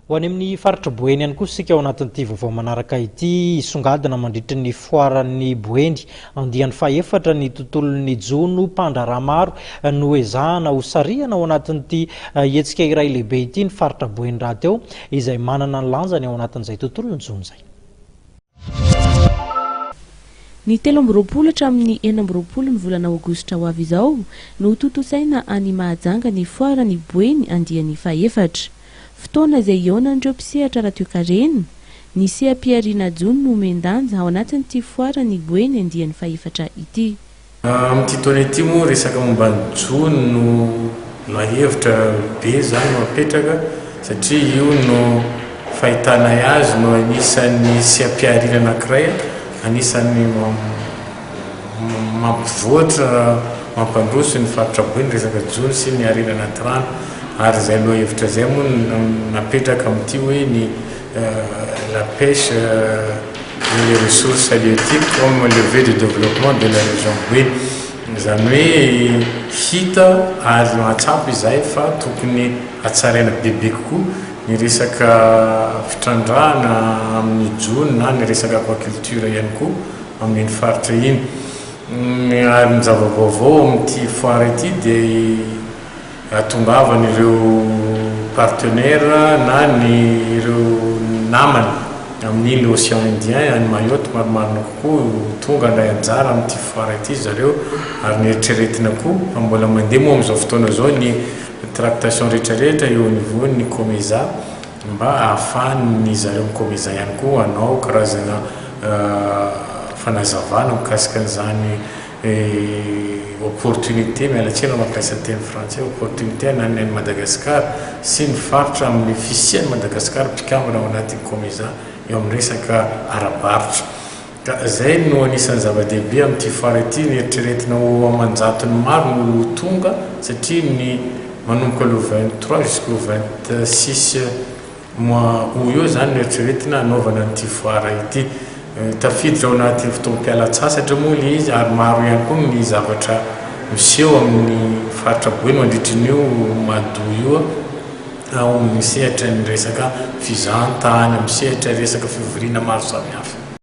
ho any amin'ny faritra Boeny ihany koa sika ao anatin'ity vaovao manaraka ity songadina mandritra ny foaran'ny Boeny andian'ny faefatra ny tontolon'ny jono mpandraraha maro no ezahana ho sarihana ao anatin'ity hetsika iray lehibe ity ny faritra Boeny raha teo izay manana ny lanjany ao anatin'izay tontolon'ny jono izay. Ny 13 hatramin'ny 14 ny volana aogositra ho avy izao no totosaina any Mahajanga ny foaran'ny Boeny andian'ny faefatra. Fotoana izay ionan'ireo mpisehatra ratiokarena ny seha-piariana jono no mendanja ao anatin'ity foaran'ny Boeny andian'ny faefatra ity. Amin'ity taona ity moa resaka momba ny jono no hevitra be zany mapetraka satria io no fahitana azy no anisan'ny seha-piariana anankiray anisan'ny mampivoatra mampandroso ny faritra Boeny resaka jono sy ny ariana anaty rano ary zay no hevitra zay moa napetraka amin'ity hoe ny la pêche les ressources halieutiques comme levier de développement de la région Boeny zany hoe hita ary mahatsapy izay fa tokony hatsaraina bebe kokoa ny resaka fitrandrahana amin'ny jono na ny resaka aquaculture ihany koa amin'ny faritra iny ary ny zava-baovao amin'ity foara ity dia atongavan'ireo partenaire na ny ireo namany amin'ny l'océan Indien any Mayotte maromarona kokoa tonga ndray anjara amin'ity foara ity zareo ary ny eritreretina koa mbola mandeha moa amin'izao fotoana zao ny tractation rehetrarehetra eo niveau ny COMESA mba ahafahan'ny zareo COMESA ihany koa anao karazana fanazavana mikasika an'izany opportunité mialatsena mampiasa teny français opportunité anan'ny Madagascar sy ny faritra amin'ny fisian'ny Madagascar mpikambana ao anatin'ny COMESA eo amin'ny resaka arabaritra ka zay no anisan'ny zava-dehibe amin'ity foara ity ny eritreretina ho amanjatony maro no tonga satria ny manomboka le 23 jusqu'au 26 mois août eo zany eritreretina anaovana an'ity foara ity tafiditra ao anatin'ny fotoam-pialatsasatra moa le izy ary maro ihany koa ny zavatra miseho amin'ny faritra Boeny mandritran'io mado io ao misehatra ny resaka fizahantany misehatra resaka fivoriana maro samihafa.